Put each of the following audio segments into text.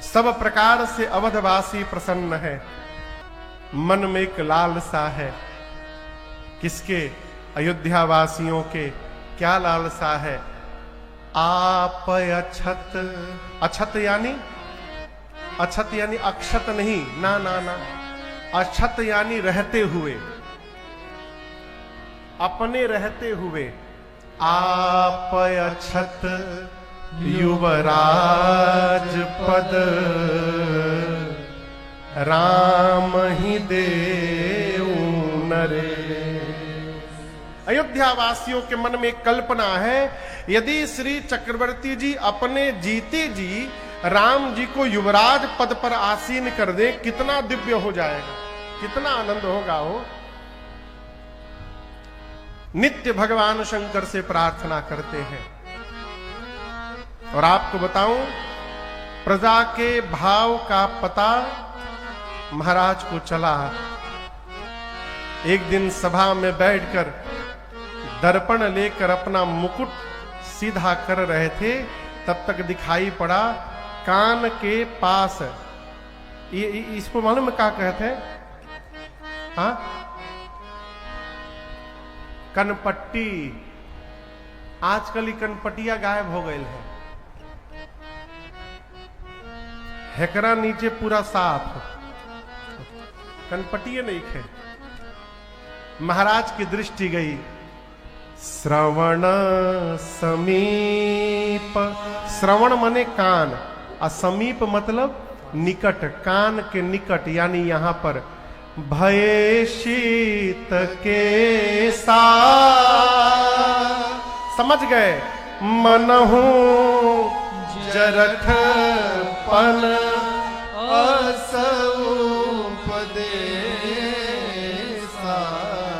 सब प्रकार से अवधवासी प्रसन्न है, मन में एक लालसा है। किसके? अयोध्या वासियों के। क्या लालसा है? आप अछत, अछत यानी अक्षत नहीं, ना ना ना, अछत यानी रहते हुए, अपने रहते हुए। आप अछत युवराज पद, राम ही देऊ नरे। अयोध्या वासियों के मन में एक कल्पना है, यदि श्री चक्रवर्ती जी अपने जीते जी राम जी को युवराज पद पर आसीन कर दे, कितना दिव्य हो जाएगा, कितना आनंद होगा। हो नित्य भगवान शंकर से प्रार्थना करते हैं। और आपको बताऊं, प्रजा के भाव का पता महाराज को चला। एक दिन सभा में बैठकर दर्पण लेकर अपना मुकुट सीधा कर रहे थे, तब तक दिखाई पड़ा कान के पास, ये इसको मालूम क्या कहते हैं? हाँ, कनपट्टी। आजकल कनपटिया गायब हो गए हैं, हेकरा नीचे पूरा साफ, कनपटिया नहीं है। महाराज की दृष्टि गई, श्रवण समीप, श्रवण माने कान, और समीप मतलब निकट, कान के निकट, यानी यहां पर। भय शीत के समझ गए, मनहु जरठ पन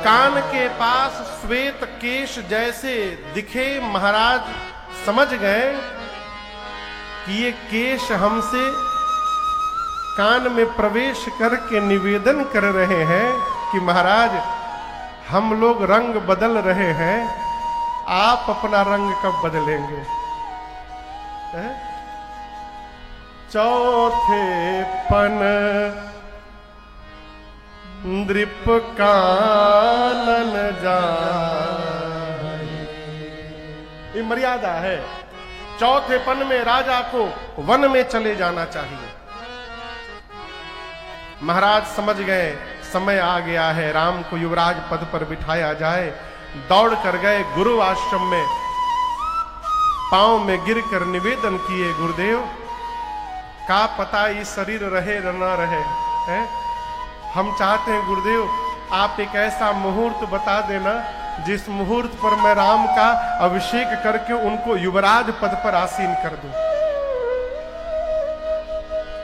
कान के पास श्वेत केश जैसे दिखे। महाराज समझ गए कि ये केश हमसे कान में प्रवेश करके निवेदन कर रहे हैं कि महाराज हम लोग रंग बदल रहे हैं, आप अपना रंग कब बदलेंगे? चौथे पन नृप कानन जाए, ये मर्यादा है। चौथे पन में राजा को वन में चले जाना चाहिए। महाराज समझ गए समय आ गया है, राम को युवराज पद पर बिठाया जाए। दौड़ कर गए गुरु आश्रम में, पांव में गिरकर निवेदन किए, गुरुदेव का पता ये शरीर रहे न रहे है? हम चाहते हैं गुरुदेव आप एक ऐसा मुहूर्त बता देना जिस मुहूर्त पर मैं राम का अभिषेक करके उनको युवराज पद पर आसीन कर दूं।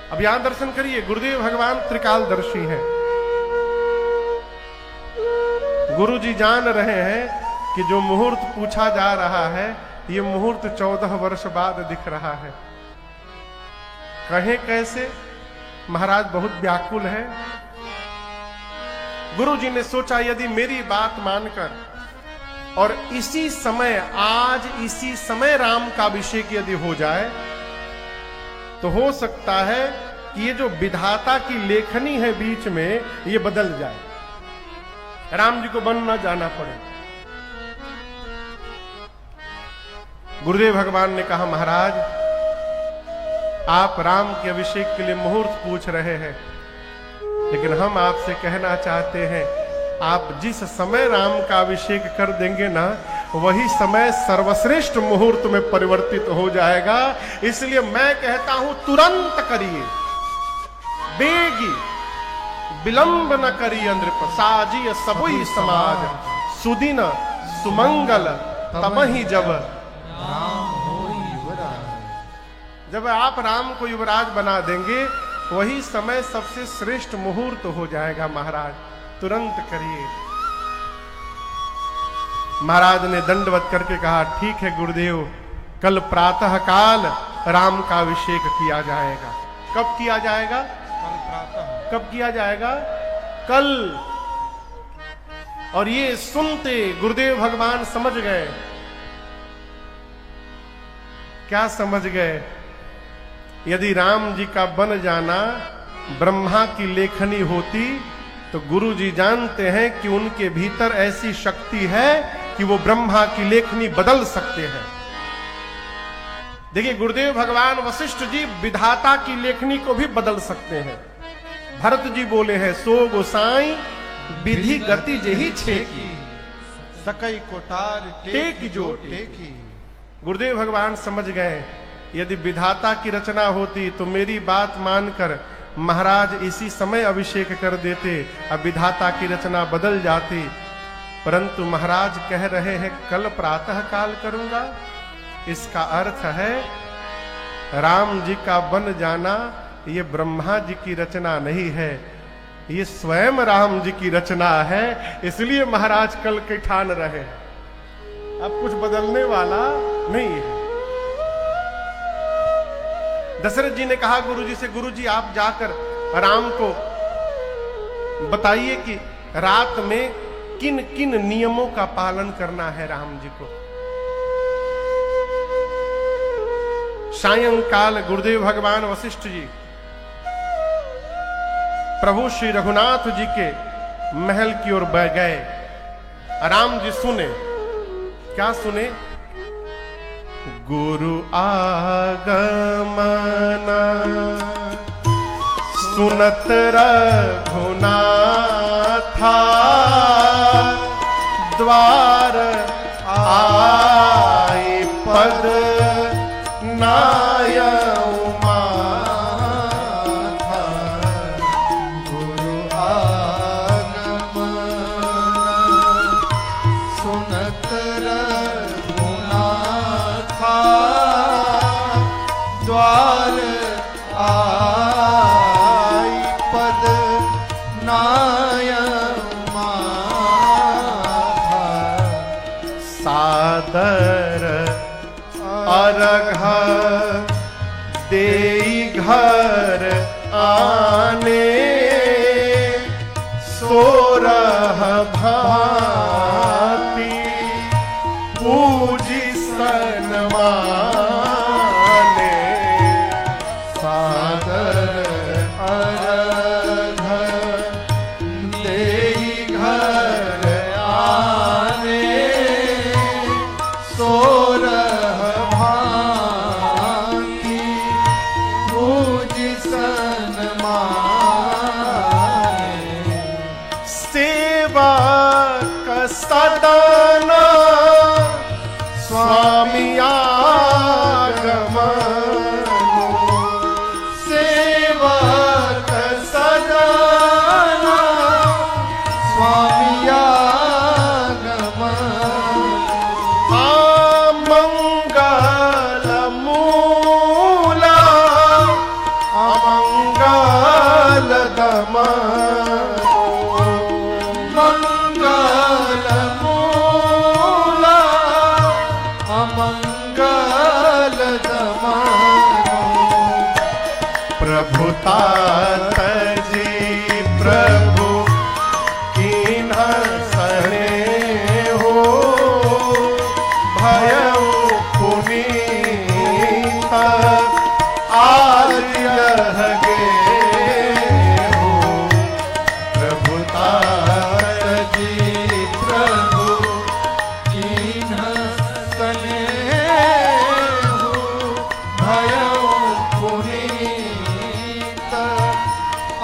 अब यहां दर्शन करिए, गुरुदेव भगवान त्रिकालदर्शी हैं। गुरु जी जान रहे हैं कि जो मुहूर्त पूछा जा रहा है, ये मुहूर्त 14 वर्ष बाद दिख रहा है। कहें कैसे? महाराज बहुत व्याकुल है। गुरु जी ने सोचा यदि मेरी बात मानकर और इसी समय, आज इसी समय राम का अभिषेक यदि हो जाए, तो हो सकता है कि ये जो विधाता की लेखनी है बीच में, ये बदल जाए, राम जी को वन न जाना पड़े। गुरुदेव भगवान ने कहा, महाराज आप राम के अभिषेक के लिए मुहूर्त पूछ रहे हैं, लेकिन हम आपसे कहना चाहते हैं, आप जिस समय राम का अभिषेक कर देंगे ना, वही समय सर्वश्रेष्ठ मुहूर्त में परिवर्तित हो जाएगा। इसलिए मैं कहता हूं तुरंत करिए, बेगी विलंब न करिए। नृप साजिय सबुई समाज, सुदिन सुमंगल तमहि जब आप राम को युवराज बना देंगे, वही समय सबसे श्रेष्ठ मुहूर्त हो जाएगा। महाराज तुरंत करिए। महाराज ने दंडवत करके कहा, ठीक है गुरुदेव, कल प्रातः काल राम का अभिषेक किया जाएगा। कब किया जाएगा? कल प्रातः। कब किया जाएगा? कल। और ये सुनते गुरुदेव भगवान समझ गए। क्या समझ गए? यदि राम जी का बन जाना ब्रह्मा की लेखनी होती तो गुरु जी जानते हैं कि उनके भीतर ऐसी शक्ति है कि वो ब्रह्मा की लेखनी बदल सकते हैं। देखिए, गुरुदेव भगवान वशिष्ठ जी विधाता की लेखनी को भी बदल सकते हैं। भरत जी बोले हैं, सो गोसाई विधि गति जही छेकी, सकई कोटार टेक जो टेकी। गुरुदेव भगवान समझ गए, यदि विधाता की रचना होती तो मेरी बात मानकर महाराज इसी समय अभिषेक कर देते, अब विधाता की रचना बदल जाती। परंतु महाराज कह रहे हैं कल प्रातः काल करूंगा। इसका अर्थ है राम जी का बन जाना ये ब्रह्मा जी की रचना नहीं है, ये स्वयं राम जी की रचना है। इसलिए महाराज कल के ठान रहे, अब कुछ बदलने वाला नहीं है। दशरथ जी ने कहा गुरु जी से, गुरु जी आप जाकर राम को बताइए कि रात में किन किन नियमों का पालन करना है राम जी को। सायंकाल गुरुदेव भगवान वशिष्ठ जी प्रभु श्री रघुनाथ जी के महल की ओर बह गए। राम जी सुने, क्या सुने? गुरु आगमना सुनत रघुनाथा, द्वार आए पद नायऊ माथा। गुरु आगमना सुनत रघुनाथा, द्वार आई पद नायऊ माथा। सादर अर्घ देई घर आने, सोरह भांति पूजी सन्माने। सादर अर्घ देई घर आने, सोरह भांति पूजी सन्माने। सेवा का सदना स्वामी आगमनु, सेवा का सदना स्वामी आगमनु। अमंगल मूला अमंगल दमनु, मंगल मूला अमंगल दमनु। प्रभुतात जी प्रभु कीन्ह सने हो, भयउ पुनीत आज यह गे हो। प्रभुतात जी प्रभु कीन्ह सने हो, भयउ पुनीत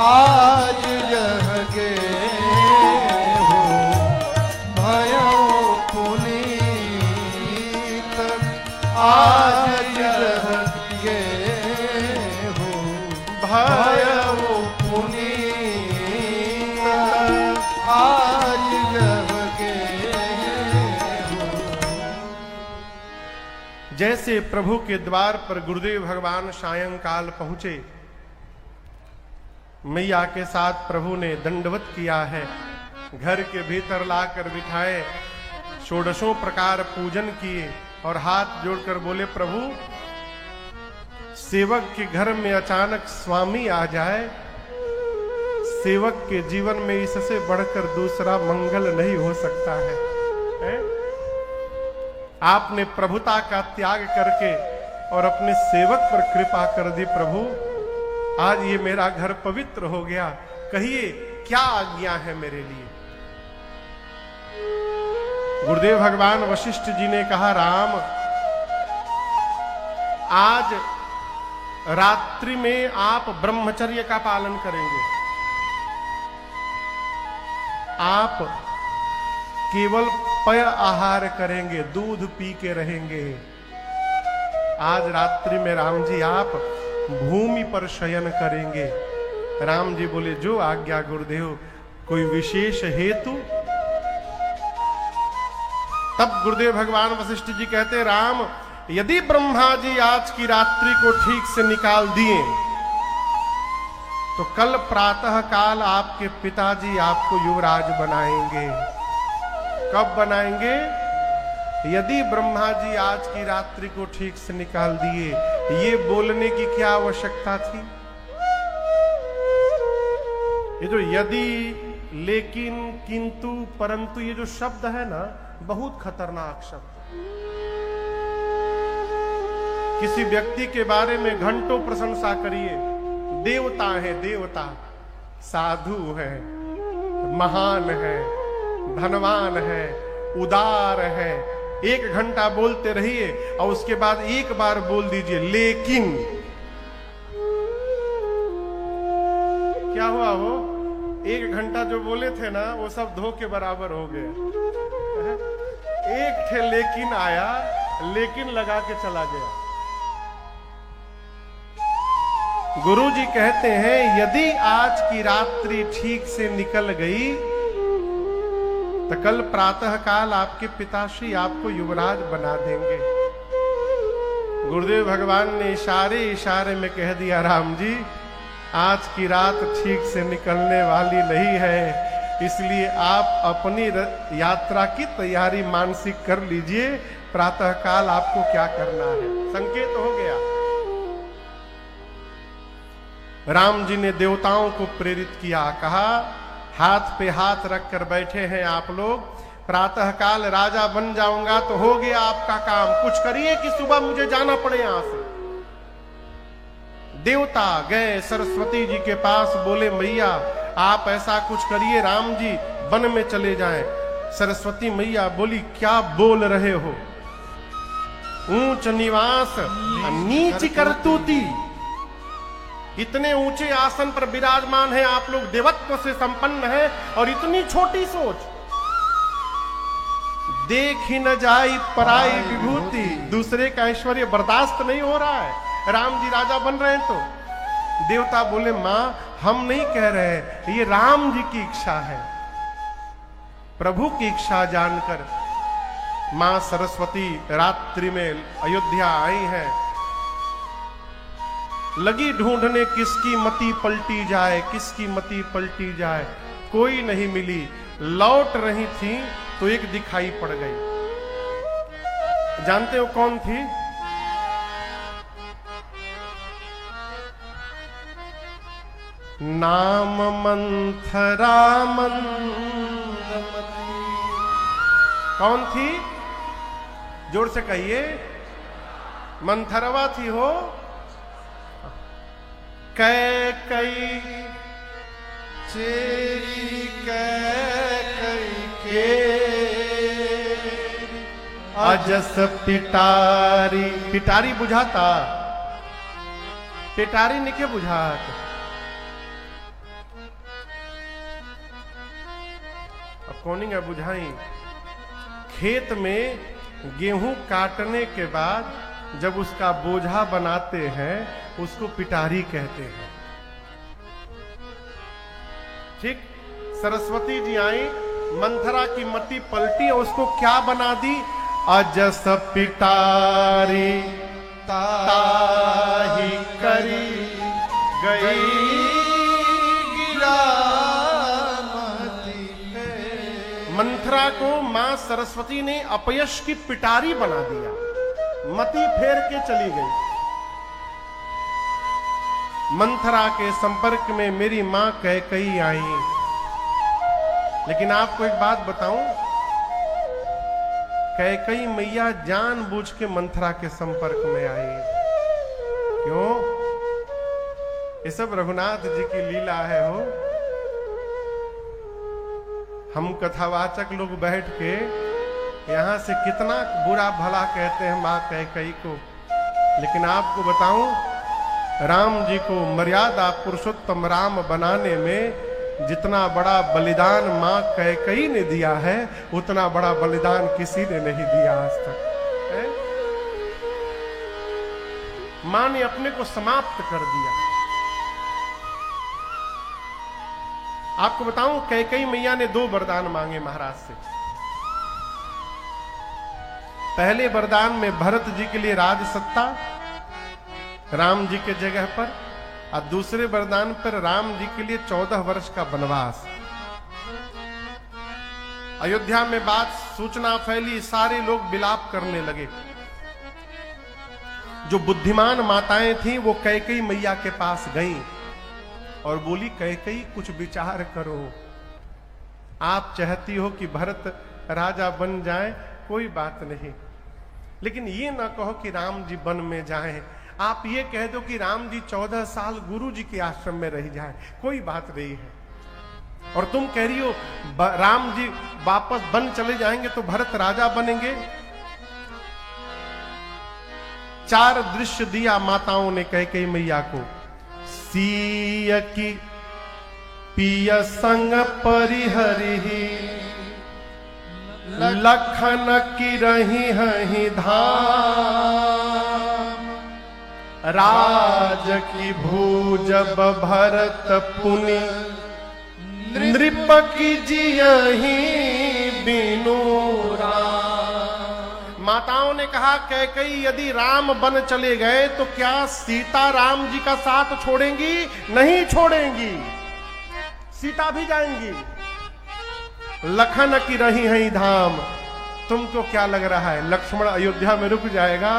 आज यह गे हो। भयउ पुनीत आज यह गे हो। भयउ पुनीत आज यह गे हो। जैसे प्रभु के द्वार पर गुरुदेव भगवान सायंकाल पहुंचे, मैया के साथ प्रभु ने दंडवत किया है, घर के भीतर लाकर बिठाए, षोडशों प्रकार पूजन किए और हाथ जोड़कर बोले, प्रभु सेवक के घर में अचानक स्वामी आ जाए, सेवक के जीवन में इससे बढ़कर दूसरा मंगल नहीं हो सकता है? आपने प्रभुता का त्याग करके और अपने सेवक पर कृपा कर दी। प्रभु आज ये मेरा घर पवित्र हो गया, कहिए क्या आज्ञा है मेरे लिए। गुरुदेव भगवान वशिष्ठ जी ने कहा, राम आज रात्रि में आप ब्रह्मचर्य का पालन करेंगे। आप केवल पेय आहार करेंगे, दूध पी के रहेंगे। आज रात्रि में राम जी आप भूमि पर शयन करेंगे। राम जी बोले, जो आज्ञा गुरुदेव। कोई विशेष हेतु? तब गुरुदेव भगवान वशिष्ठ जी कहते, राम यदि ब्रह्मा जी आज की रात्रि को ठीक से निकाल दिए तो कल प्रातः काल आपके पिताजी आपको युवराज बनाएंगे। कब बनाएंगे? यदि ब्रह्मा जी आज की रात्रि को ठीक से निकाल दिए। ये बोलने की क्या आवश्यकता थी? ये जो यदि, लेकिन, किंतु, परंतु, ये जो शब्द है ना, बहुत खतरनाक शब्द। किसी व्यक्ति के बारे में घंटों प्रशंसा करिए, देवता है, देवता, साधु है, महान है, धनवान है, उदार है, 1 घंटा बोलते रहिए और उसके बाद एक बार बोल दीजिए लेकिन। क्या हुआ? वो 1 घंटा जो बोले थे ना, वो सब धो के बराबर हो गया। एक ठे लेकिन आया, लेकिन लगा के चला गया। गुरु जी कहते हैं, यदि आज की रात्रि ठीक से निकल गई तो कल प्रातः काल आपके पिताश्री आपको युवराज बना देंगे। गुरुदेव भगवान ने इशारे इशारे में कह दिया, राम जी आज की रात ठीक से निकलने वाली नहीं है, इसलिए आप अपनी यात्रा की तैयारी मानसिक कर लीजिए। प्रातः काल आपको क्या करना है, संकेत हो गया। राम जी ने देवताओं को प्रेरित किया, कहा हाथ पे हाथ रखकर बैठे हैं आप लोग, प्रातः काल राजा बन जाऊंगा तो हो गया आपका काम। कुछ करिए कि सुबह मुझे जाना पड़े यहां से। देवता गए सरस्वती जी के पास, बोले मैया आप ऐसा कुछ करिए, राम जी वन में चले जाएं। सरस्वती मैया बोली, क्या बोल रहे हो? ऊंच निवास नीच करतूती। इतने ऊंचे आसन पर विराजमान है आप लोग, देवत्व से संपन्न है, और इतनी छोटी सोच। देख ही न जाई पराई विभूति। दूसरे का ऐश्वर्य बर्दाश्त नहीं हो रहा है, राम जी राजा बन रहे हैं तो। देवता बोले, मां हम नहीं कह रहे, ये राम जी की इच्छा है। प्रभु की इच्छा जानकर मां सरस्वती रात्रि में अयोध्या आई हैं। लगी ढूंढने किसकी मति पलटी जाए, किसकी मति पलटी जाए। कोई नहीं मिली। लौट रही थी तो एक दिखाई पड़ गई। जानते हो कौन थी? नाम मंथरा मंदमती। कौन थी? जोर से कहिए। मंथरवा थी हो। कैकई चेरी कैकई के अजस पिटारी। पिटारी बुझाता, पिटारी निके बुझात। अब कौन है बुझाई? खेत में गेहूं काटने के बाद जब उसका बोझा बनाते हैं उसको पिटारी कहते हैं। ठीक, सरस्वती जी आई, मंथरा की मति पलटी और उसको क्या बना दी? अजस पिटारी ताही करी गई मंथरा को मां सरस्वती ने अपयश की पिटारी बना दिया, मति फेर के चली गई। मंथरा के संपर्क में मेरी मां कैकई आई। लेकिन आपको एक बात बताऊं, कैकई मैया जानबूझ के मंथरा के संपर्क में आई। क्यों? ये सब रघुनाथ जी की लीला है हो। हम कथावाचक लोग बैठ के यहां से कितना बुरा भला कहते हैं मां कैकेयी को, लेकिन आपको बताऊं, राम जी को मर्यादा पुरुषोत्तम राम बनाने में जितना बड़ा बलिदान मां कैकेयी ने दिया है, उतना बड़ा बलिदान किसी ने नहीं दिया आज तक। मां ने अपने को समाप्त कर दिया। आपको बताऊं, कैकेयी मैया ने 2 वरदान मांगे महाराज से। पहले वरदान में भरत जी के लिए राज सत्ता राम जी के जगह पर, और दूसरे वरदान पर राम जी के लिए 14 वर्ष का वनवास। अयोध्या में बात सूचना फैली, सारे लोग विलाप करने लगे। जो बुद्धिमान माताएं थीं वो कैकेयी मैया के पास गईं और बोली, कैकेयी कुछ विचार करो, आप चाहती हो कि भरत राजा बन जाए, कोई बात नहीं, लेकिन ये ना कहो कि राम जी वन में जाएं। आप ये कह दो कि राम जी 14 साल गुरु जी के आश्रम में रह जाएं, कोई बात नहीं है। और तुम कह रही हो राम जी वापस वन चले जाएंगे तो भरत राजा बनेंगे। 4 दृश्य दिया माताओं ने कैकेयी मैया को। सीय की पिय संग परिहरि, लखन की रही हही धाम, राज की भूज भरत पुनि, नृप की जियहि बिनु राम। माताओं ने कहा, कैकेयी यदि राम बन चले गए तो क्या सीता राम जी का साथ छोड़ेंगी? नहीं छोड़ेंगी, सीता भी जाएंगी। लखन की रही है धाम, तुमको क्या लग रहा है लक्ष्मण अयोध्या में रुक जाएगा?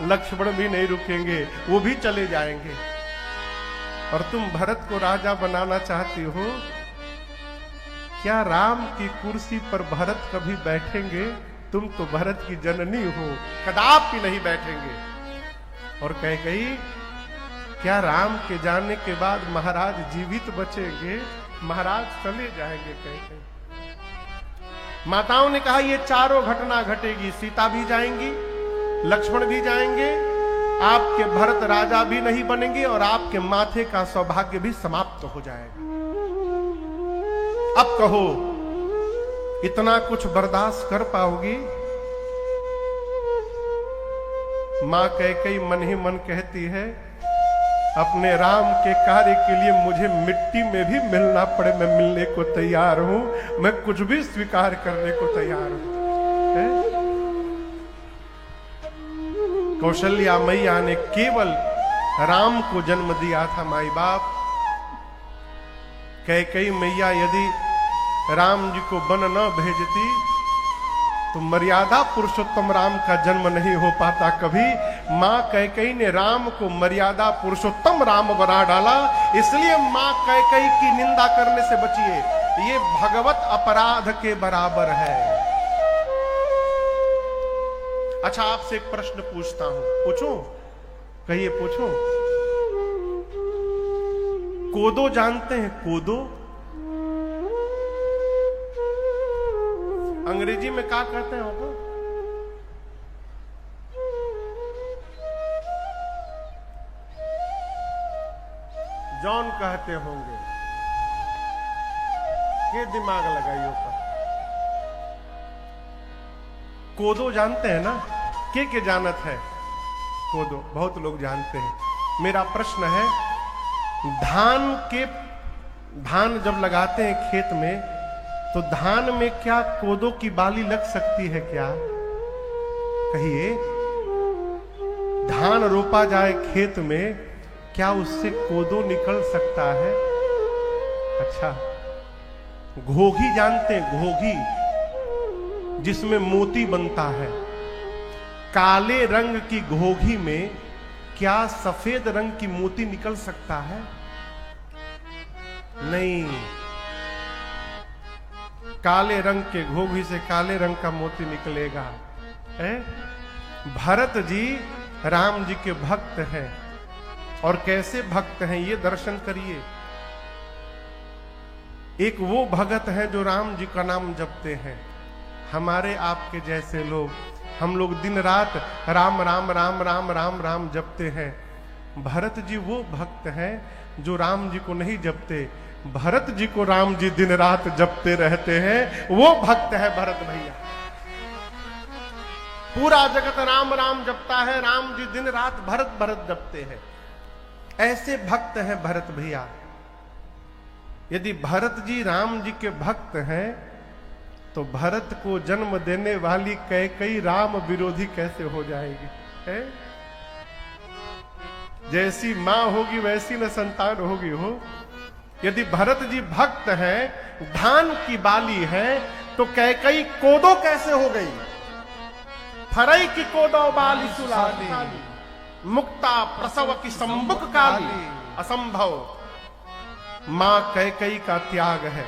लक्ष्मण भी नहीं रुकेंगे, वो भी चले जाएंगे। और तुम भरत को राजा बनाना चाहती हो, क्या राम की कुर्सी पर भरत कभी बैठेंगे? तुम तो भरत की जननी हो, कदापि नहीं बैठेंगे। और कैकेयी, क्या राम के जाने के बाद महाराज जीवित बचेंगे? महाराज चले जाएंगे। कैकेयी माताओं ने कहा, ये चारों घटना घटेगी, सीता भी जाएंगी, लक्ष्मण भी जाएंगे, आपके भरत राजा भी नहीं बनेंगे और आपके माथे का सौभाग्य भी समाप्त हो जाएगा। अब कहो, इतना कुछ बर्दाश्त कर पाओगी? मां कैकेयी मन ही मन कहती है, अपने राम के कार्य के लिए मुझे मिट्टी में भी मिलना पड़े, मैं मिलने को तैयार हूं, मैं कुछ भी स्वीकार करने को तैयार हूं। कौशल्या मैया ने केवल राम को जन्म दिया था, माई बाप। कैकेयी मैया यदि राम जी को वन न भेजती तो मर्यादा पुरुषोत्तम राम का जन्म नहीं हो पाता कभी। मां कैकेयी ने राम को मर्यादा पुरुषोत्तम राम बना डाला, इसलिए मां कैकेयी की निंदा करने से बचिए, ये भगवत अपराध के बराबर है। अच्छा, आपसे एक प्रश्न पूछता हूं, पूछूं? कहिए, पूछूं? कोदो जानते हैं? कोदो अंग्रेजी में क्या कहते हैं वो? जॉन कहते होंगे। ये दिमाग लगाइए ऊपर। कोदो जानते हैं ना? के जानत है कोदो? बहुत लोग जानते हैं। मेरा प्रश्न है, धान जब लगाते हैं खेत में, तो धान में क्या कोदो की बाली लग सकती है क्या? कहिए, धान रोपा जाए खेत में, क्या उससे कोदो निकल सकता है? अच्छा, घोघी जानते हैं? घोघी, जिसमें मोती बनता है। काले रंग की घोघी में क्या सफेद रंग की मोती निकल सकता है? नहीं, काले रंग के घोघी से काले रंग का मोती निकलेगा। भरत जी राम जी के भक्त हैं, और कैसे भक्त हैं ये दर्शन करिए। एक वो भगत हैं जो राम जी का नाम जपते हैं। हमारे आपके जैसे लोग, हम लोग दिन रात राम राम राम राम राम राम जपते हैं। भरत जी वो भक्त हैं जो राम जी को नहीं जपते, भरत जी को राम जी दिन रात जपते रहते हैं। वो भक्त है भरत भैया। पूरा जगत राम राम जपता है, राम जी दिन रात भरत भरत जपते हैं। ऐसे भक्त हैं भरत भैया। यदि भरत जी राम जी के भक्त हैं तो भरत को जन्म देने वाली कैकेयी राम विरोधी कैसे हो जाएगी? है? जैसी मां होगी वैसी न संतान होगी हो। यदि भरत जी भक्त हैं, धान की बाली है, तो कैकेयी कोदो कैसे हो गई? फरई की कोदो बाली सुलाली, मुक्ता प्रसव की संबुक काली, असंभव। मां कैकेयी का त्याग है।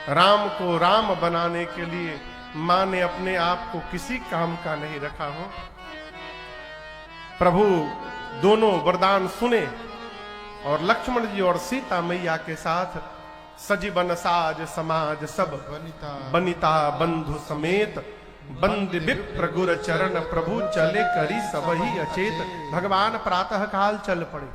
राम को राम बनाने के लिए मां ने अपने आप को किसी काम का नहीं रखा हो। प्रभु दोनों वरदान सुने और लक्ष्मण जी और सीता मैया के साथ सजीवन साज समाज सब बनिता बंधु समेत, बंद विप्र गुर चरण प्रभु चले करी सबही अचेत। भगवान प्रातः काल चल पड़े।